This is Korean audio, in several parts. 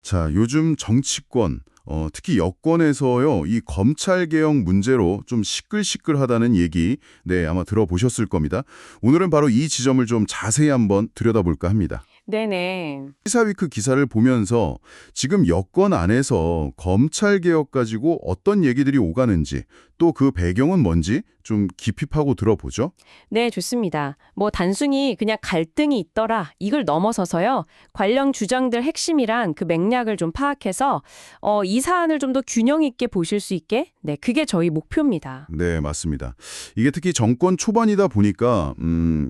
자, 요즘 정치권, 특히 여권에서요, 이 검찰개혁 문제로 좀 시끌시끌하다는 얘기, 네, 아마 들어보셨을 겁니다. 오늘은 바로 이 지점을 좀 자세히 한번 들여다볼까 합니다. 네네. 시사위크 기사를 보면서 지금 여권 안에서 검찰개혁 가지고 어떤 얘기들이 오가는지, 또 그 배경은 뭔지 좀 깊이 파고 들어보죠. 네, 좋습니다. 뭐 단순히 그냥 갈등이 있더라 이걸 넘어서서요. 관련 주장들 핵심이랑 그 맥락을 좀 파악해서 이 사안을 좀 더 균형 있게 보실 수 있게 네, 그게 저희 목표입니다. 네, 맞습니다. 이게 특히 정권 초반이다 보니까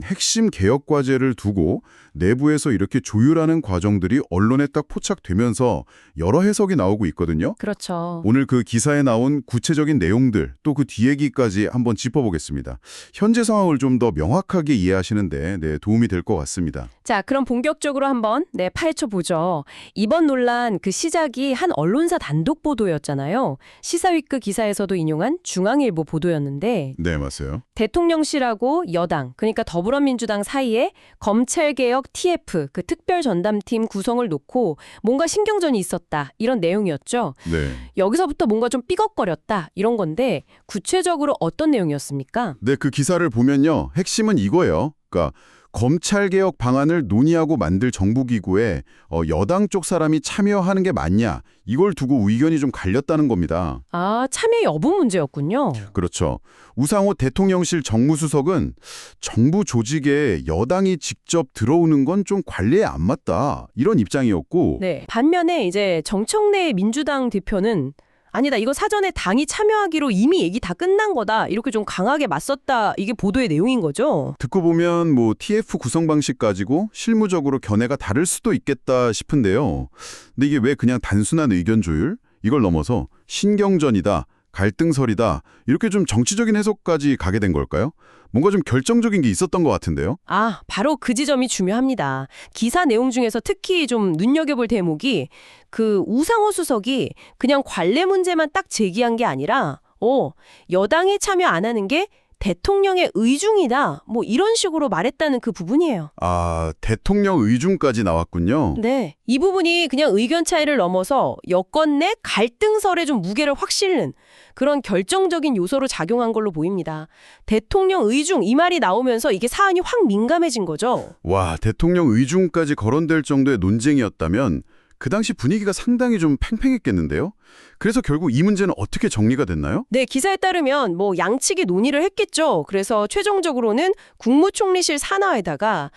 핵심 개혁 과제를 두고 내부에서 이렇게 조율하는 과정들이 언론에 딱 포착되면서 여러 해석이 나오고 있거든요. 그렇죠. 오늘 그 기사에 나온 구체적인 내용들 또 그 뒤얘기까지 한번 짚어보겠습니다. 현재 상황을 좀 더 명확하게 이해하시는데 네, 도움이 될 것 같습니다. 자, 그럼 본격적으로 한번 파헤쳐 보죠. 이번 논란 그 시작이 한 언론사 단독 보도였잖아요. 시사위크 기사에서도 인용한 중앙일보 보도였는데 네, 맞아요. 대통령실하고 여당, 그러니까 더불어민주당 사이에 검찰개혁 TF, 그 특별전담팀 구성을 놓고 뭔가 신경전이 있었다, 이런 내용이었죠. 네. 여기서부터 뭔가 좀 삐걱거렸다, 이런 건데 구체적으로 어떤 내용이었습니까? 네, 그 기사를 보면요. 핵심은 이거예요. 그러니까 검찰개혁 방안을 논의하고 만들 정부기구에 여당 쪽 사람이 참여하는 게 맞냐, 이걸 두고 의견이 좀 갈렸다는 겁니다. 아, 참여 여부 문제였군요. 그렇죠. 우상호 대통령실 정무수석은 정부 조직에 여당이 직접 들어오는 건 좀 관리에 안 맞다, 이런 입장이었고 네. 반면에 이제 정청래 민주당 대표는 아니다, 이거 사전에 당이 참여하기로 이미 얘기 다 끝난 거다, 이렇게 좀 강하게 맞섰다, 이게 보도의 내용인 거죠. 듣고 보면 뭐 TF 구성 방식 가지고 실무적으로 견해가 다를 수도 있겠다 싶은데요. 근데 이게 왜 그냥 단순한 의견 조율? 이걸 넘어서 신경전이다, 갈등설이다, 이렇게 좀 정치적인 해석까지 가게 된 걸까요? 뭔가 좀 결정적인 게 있었던 것 같은데요. 아, 바로 그 지점이 중요합니다. 기사 내용 중에서 특히 좀 눈여겨볼 대목이 그 우상호 수석이 그냥 관례 문제만 딱 제기한 게 아니라 여당이 참여 안 하는 게 대통령의 의중이다, 뭐 이런 식으로 말했다는 그 부분이에요. 아, 대통령 의중까지 나왔군요. 네, 이 부분이 그냥 의견 차이를 넘어서 여권 내 갈등설에 좀 무게를 확 실는 그런 결정적인 요소로 작용한 걸로 보입니다. 대통령 의중 이 말이 나오면서 이게 사안이 확 민감해진 거죠. 와, 대통령 의중까지 거론될 정도의 논쟁이었다면 그 당시 분위기가 상당히 좀 팽팽했겠는데요? 그래서 결국 이 문제는 어떻게 정리가 됐나요? 네, 기사에 따르면 뭐 양측이 논의를 했겠죠. 그래서 최종적으로는 국무총리실 산하에다가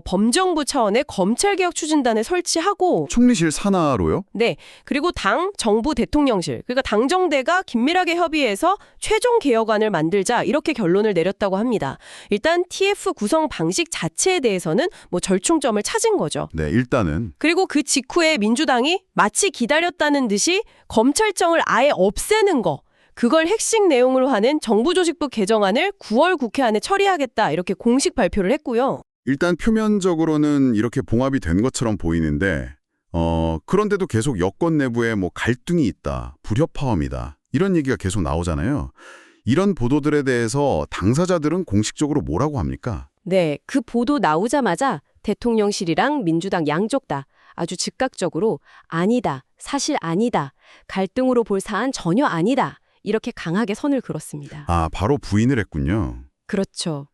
범정부 차원의 검찰개혁 추진단을 설치하고 총리실 산하로요? 네, 그리고 당, 정부, 대통령실, 그러니까 당정대가 긴밀하게 협의해서 최종 개혁안을 만들자, 이렇게 결론을 내렸다고 합니다. 일단 TF 구성 방식 자체에 대해서는 뭐 절충점을 찾은 거죠. 네, 일단은 그리고 그 직후에 민주당이 마치 기다렸다는 듯이 검찰청을 아예 없애는 거, 그걸 핵심 내용으로 하는 정부조직부 개정안을 9월 국회 안에 처리하겠다, 이렇게 공식 발표를 했고요. 일단 표면적으로는 이렇게 봉합이 된 것처럼 보이는데 그런데도 계속 여권 내부에 뭐 갈등이 있다, 불협화음이다, 이런 얘기가 계속 나오잖아요. 이런 보도들에 대해서 당사자들은 공식적으로 뭐라고 합니까? 네, 그 보도 나오자마자 대통령실이랑 민주당 양쪽 다 아주 즉각적으로 아니다, 사실 아니다, 갈등으로 볼 사안 전혀 아니다, 이렇게 강하게 선을 그었습니다. 아, 바로 부인을 했군요. 그렇죠.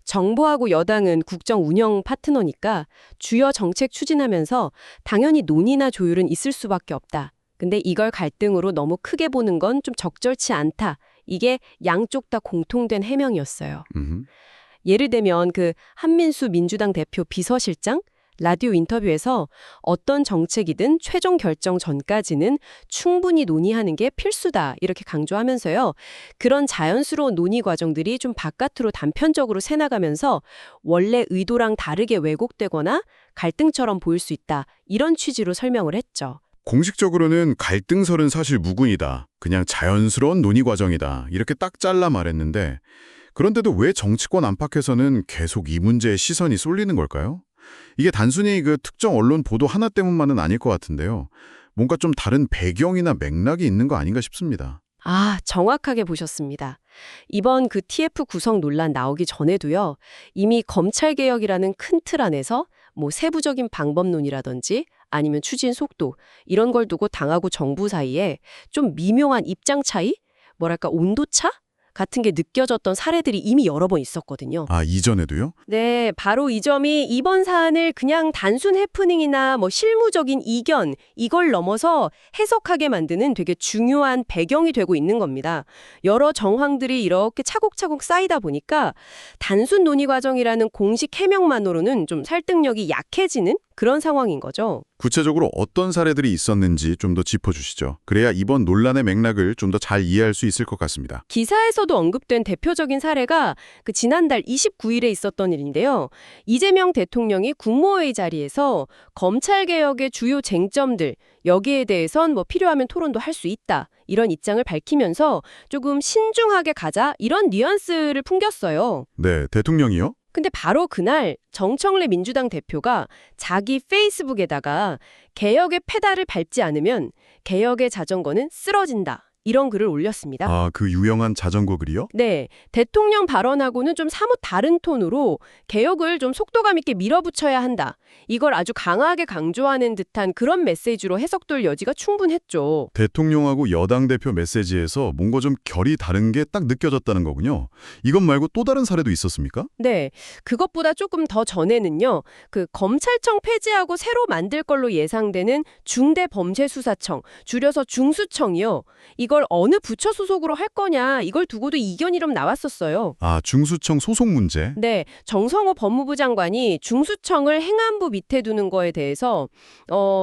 정부하고 여당은 국정 운영 파트너니까 주요 정책 추진하면서 당연히 논의나 조율은 있을 수밖에 없다. 근데 이걸 갈등으로 너무 크게 보는 건 좀 적절치 않다. 이게 양쪽 다 공통된 해명이었어요. 예를 들면 그 한민수 민주당 대표 비서실장 라디오 인터뷰에서 어떤 정책이든 최종 결정 전까지는 충분히 논의하는 게 필수다, 이렇게 강조하면서요. 그런 자연스러운 논의 과정들이 좀 바깥으로 단편적으로 새나가면서 원래 의도랑 다르게 왜곡되거나 갈등처럼 보일 수 있다, 이런 취지로 설명을 했죠. 공식적으로는 갈등설은 사실 무근이다, 그냥 자연스러운 논의 과정이다, 이렇게 딱 잘라 말했는데 그런데도 왜 정치권 안팎에서는 계속 이 문제에 시선이 쏠리는 걸까요? 이게 단순히 그 특정 언론 보도 하나 때문만은 아닐 것 같은데요. 뭔가 좀 다른 배경이나 맥락이 있는 거 아닌가 싶습니다. 아, 정확하게 보셨습니다. 이번 그 TF 구성 논란 나오기 전에도요, 이미 검찰개혁이라는 큰 틀 안에서 뭐 세부적인 방법론이라든지 아니면 추진 속도 이런 걸 두고 당하고 정부 사이에 좀 미묘한 입장 차이? 뭐랄까 온도차? 같은 게 느껴졌던 사례들이 이미 여러 번 있었거든요. 아, 이전에도요? 네, 바로 이 점이 이번 사안을 그냥 단순 해프닝이나 실무적인 이견, 이걸 넘어서 해석하게 만드는 되게 중요한 배경이 되고 있는 겁니다. 여러 정황들이 이렇게 차곡차곡 쌓이다 보니까 단순 논의 과정이라는 공식 해명만으로는 좀 설득력이 약해지는 그런 상황인 거죠. 구체적으로 어떤 사례들이 있었는지 좀 더 짚어주시죠. 그래야 이번 논란의 맥락을 좀 더 잘 이해할 수 있을 것 같습니다. 기사에서도 언급된 대표적인 사례가 지난달 29일에 있었던 일인데요. 이재명 대통령이 국무회의 자리에서 검찰개혁의 주요 쟁점들, 여기에 대해선 필요하면 토론도 할 수 있다. 이런 입장을 밝히면서 조금 신중하게 가자 이런 뉘앙스를 풍겼어요. 네, 대통령이요? 근데 바로 그날 정청래 민주당 대표가 자기 페이스북에다가 개혁의 페달을 밟지 않으면 개혁의 자전거는 쓰러진다. 이런 글을 올렸습니다. 아, 그 유명한 자전거 글이요? 네, 대통령 발언하고는 좀 사뭇 다른 톤으로 개혁을 좀 속도감 있게 밀어붙여야 한다. 이걸 아주 강하게 강조하는 듯한 그런 메시지로 해석될 여지가 충분했죠. 대통령하고 여당 대표 메시지에서 뭔가 좀 결이 다른 게 딱 느껴졌다는 거군요. 이것 말고 또 다른 사례도 있었습니까? 네, 그것보다 조금 더 전에는요. 검찰청 폐지하고 새로 만들 걸로 예상되는 중대범죄수사청, 줄여서 중수청이요. 이걸 어느 부처 소속으로 할 거냐, 이걸 두고도 이견이 좀 나왔었어요. 아, 중수청 소속 문제? 네, 정성호 법무부 장관이 중수청을 행안부 밑에 두는 거에 대해서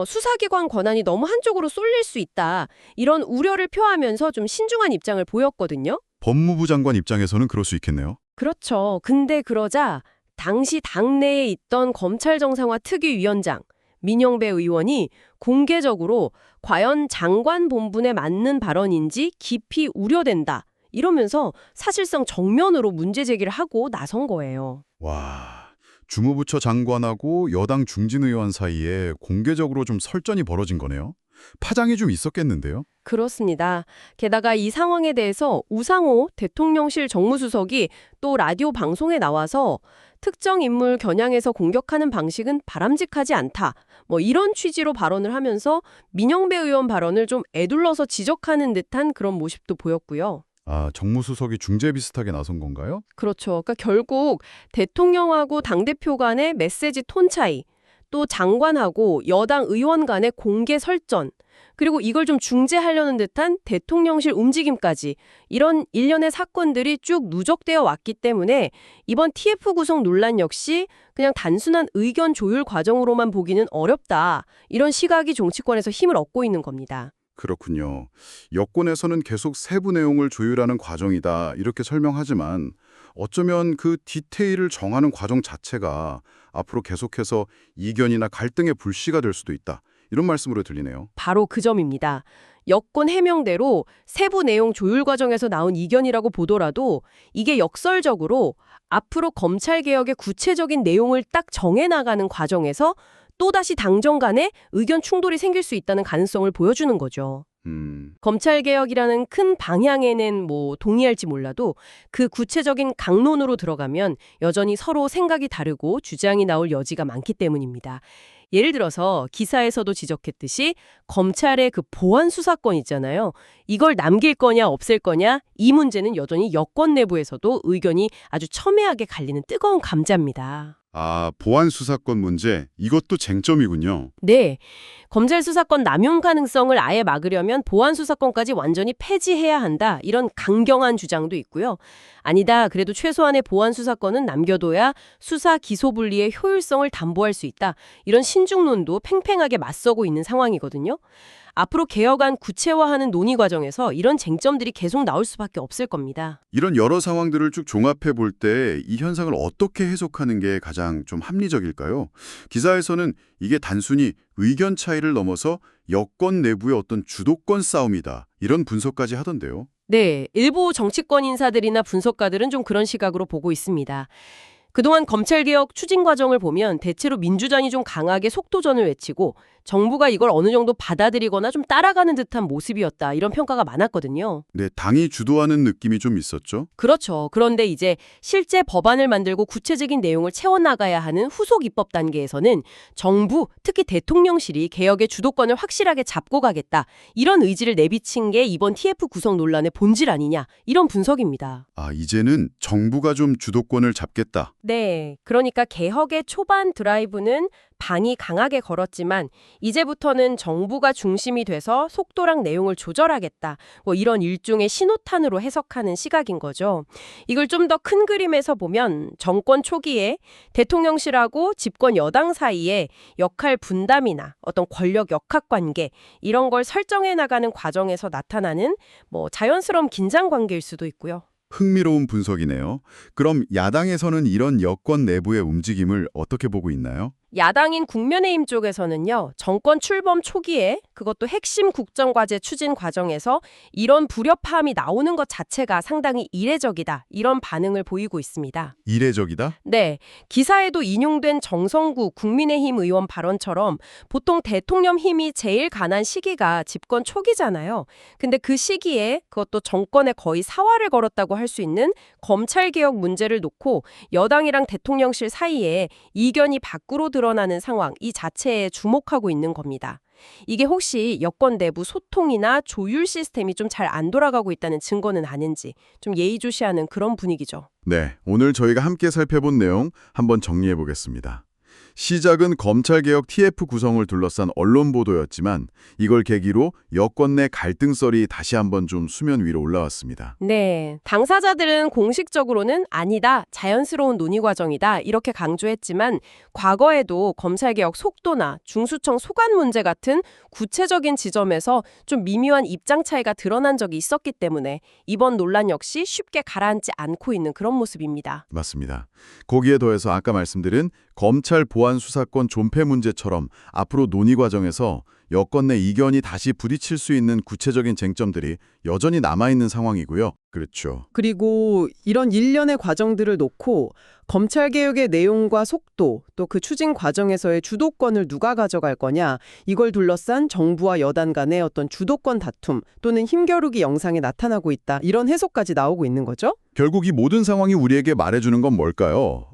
수사기관 권한이 너무 한쪽으로 쏠릴 수 있다. 이런 우려를 표하면서 좀 신중한 입장을 보였거든요. 법무부 장관 입장에서는 그럴 수 있겠네요. 그렇죠. 근데 그러자 당시 당내에 있던 검찰 정상화 특위위원장 민영배 의원이 공개적으로 과연 장관 본분에 맞는 발언인지 깊이 우려된다. 이러면서 사실상 정면으로 문제 제기를 하고 나선 거예요. 와, 주무부처 장관하고 여당 중진 의원 사이에 공개적으로 좀 설전이 벌어진 거네요. 파장이 좀 있었겠는데요? 그렇습니다. 게다가 이 상황에 대해서 우상호 대통령실 정무수석이 또 라디오 방송에 나와서 특정 인물 겨냥해서 공격하는 방식은 바람직하지 않다. 이런 취지로 발언을 하면서 민영배 의원 발언을 좀 에둘러서 지적하는 듯한 그런 모습도 보였고요. 아, 정무수석이 중재 비슷하게 나선 건가요? 그렇죠. 그러니까 결국 대통령하고 당대표 간의 메시지 톤 차이, 또 장관하고 여당 의원 간의 공개 설전, 그리고 이걸 좀 중재하려는 듯한 대통령실 움직임까지 이런 일련의 사건들이 쭉 누적되어 왔기 때문에 이번 TF 구성 논란 역시 그냥 단순한 의견 조율 과정으로만 보기는 어렵다. 이런 시각이 정치권에서 힘을 얻고 있는 겁니다. 그렇군요. 여권에서는 계속 세부 내용을 조율하는 과정이다 이렇게 설명하지만 어쩌면 그 디테일을 정하는 과정 자체가 앞으로 계속해서 이견이나 갈등의 불씨가 될 수도 있다. 이런 말씀으로 들리네요. 바로 그 점입니다. 여권 해명대로 세부 내용 조율 과정에서 나온 이견이라고 보더라도 이게 역설적으로 앞으로 검찰개혁의 구체적인 내용을 딱 정해나가는 과정에서 또다시 당정 간에 의견 충돌이 생길 수 있다는 가능성을 보여주는 거죠. 검찰개혁이라는 큰 방향에는 동의할지 몰라도 그 구체적인 강론으로 들어가면 여전히 서로 생각이 다르고 주장이 나올 여지가 많기 때문입니다. 예를 들어서 기사에서도 지적했듯이 검찰의 그 보안 수사권 있잖아요. 이걸 남길 거냐 없앨 거냐 이 문제는 여전히 여권 내부에서도 의견이 아주 첨예하게 갈리는 뜨거운 감자입니다. 아, 보안 수사권 문제, 이것도 쟁점이군요. 네. 검찰 수사권 남용 가능성을 아예 막으려면 보안 수사권까지 완전히 폐지해야 한다. 이런 강경한 주장도 있고요. 아니다. 그래도 최소한의 보안 수사권은 남겨둬야 수사 기소 분리의 효율성을 담보할 수 있다. 이런 신중론도 팽팽하게 맞서고 있는 상황이거든요. 앞으로 개혁안 구체화하는 논의 과정에서 이런 쟁점들이 계속 나올 수밖에 없을 겁니다. 이런 여러 상황들을 쭉 종합해 볼 때 이 현상을 어떻게 해석하는 게 가장 좀 합리적일까요? 기사에서는 이게 단순히 의견 차이를 넘어서 여권 내부의 어떤 주도권 싸움이다. 이런 분석까지 하던데요. 네, 일부 정치권 인사들이나 분석가들은 좀 그런 시각으로 보고 있습니다. 그동안 검찰개혁 추진 과정을 보면 대체로 민주당이 좀 강하게 속도전을 외치고 정부가 이걸 어느 정도 받아들이거나 좀 따라가는 듯한 모습이었다. 이런 평가가 많았거든요. 네, 당이 주도하는 느낌이 좀 있었죠. 그렇죠. 그런데 이제 실제 법안을 만들고 구체적인 내용을 채워나가야 하는 후속 입법 단계에서는 정부, 특히 대통령실이 개혁의 주도권을 확실하게 잡고 가겠다. 이런 의지를 내비친 게 이번 TF 구성 논란의 본질 아니냐. 이런 분석입니다. 아, 이제는 정부가 좀 주도권을 잡겠다. 네. 그러니까 개혁의 초반 드라이브는 방이 강하게 걸었지만 이제부터는 정부가 중심이 돼서 속도랑 내용을 조절하겠다. 뭐 이런 일종의 신호탄으로 해석하는 시각인 거죠. 이걸 좀 더 큰 그림에서 보면 정권 초기에 대통령실하고 집권 여당 사이에 역할 분담이나 어떤 권력 역학 관계 이런 걸 설정해 나가는 과정에서 나타나는 뭐 자연스러운 긴장 관계일 수도 있고요. 흥미로운 분석이네요. 그럼 야당에서는 이런 여권 내부의 움직임을 어떻게 보고 있나요? 야당인 국민의힘 쪽에서는요, 정권 출범 초기에 그것도 핵심 국정과제 추진 과정에서 이런 불협화음이 나오는 것 자체가 상당히 이례적이다. 이런 반응을 보이고 있습니다. 이례적이다? 네, 기사에도 인용된 정성구 국민의힘 의원 발언처럼 보통 대통령 힘이 제일 강한 시기가 집권 초기잖아요. 근데 그 시기에 그것도 정권에 거의 사활을 걸었다고 할 수 있는 검찰개혁 문제를 놓고 여당이랑 대통령실 사이에 이견이 밖으로 드러나는 상황 이 자체에 주목하고 있는 겁니다. 이게 혹시 여권 내부 소통이나 조율 시스템이 좀 잘 안 돌아가고 있다는 증거는 아닌지 좀 예의주시하는 그런 분위기죠. 네, 오늘 저희가 함께 살펴본 내용 한번 정리해 보겠습니다. 시작은 검찰개혁 TF 구성을 둘러싼 언론 보도였지만 이걸 계기로 여권 내 갈등설이 다시 한번 좀 수면 위로 올라왔습니다. 네, 당사자들은 공식적으로는 아니다, 자연스러운 논의 과정이다 이렇게 강조했지만 과거에도 검찰개혁 속도나 중수청 소관 문제 같은 구체적인 지점에서 좀 미묘한 입장 차이가 드러난 적이 있었기 때문에 이번 논란 역시 쉽게 가라앉지 않고 있는 그런 모습입니다. 맞습니다. 거기에 더해서 아까 말씀드린 검찰 보안 수사권 존폐 문제처럼 앞으로 논의 과정에서 여권 내 이견이 다시 부딪힐 수 있는 구체적인 쟁점들이 여전히 남아있는 상황이고요. 그렇죠. 그리고 이런 일련의 과정들을 놓고 검찰개혁의 내용과 속도, 또 그 추진 과정에서의 주도권을 누가 가져갈 거냐, 이걸 둘러싼 정부와 여당 간의 어떤 주도권 다툼 또는 힘겨루기 영상에 나타나고 있다. 이런 해석까지 나오고 있는 거죠. 결국 이 모든 상황이 우리에게 말해주는 건 뭘까요?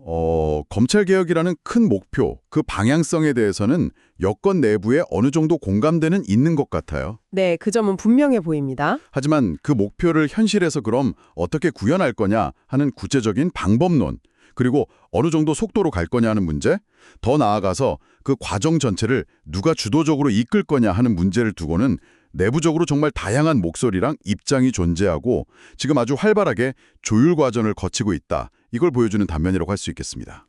검찰개혁이라는 큰 목표, 그 방향성에 대해서는 여권 내부에 어느 정도 공감대는 있는 것 같아요. 네, 그 점은 분명해 보입니다. 하지만 그 목표를 현실에서 그럼 어떻게 구현할 거냐 하는 구체적인 방법론, 그리고 어느 정도 속도로 갈 거냐 하는 문제, 더 나아가서 그 과정 전체를 누가 주도적으로 이끌 거냐 하는 문제를 두고는 내부적으로 정말 다양한 목소리랑 입장이 존재하고 지금 아주 활발하게 조율 과정을 거치고 있다. 이걸 보여주는 단면이라고 할 수 있겠습니다.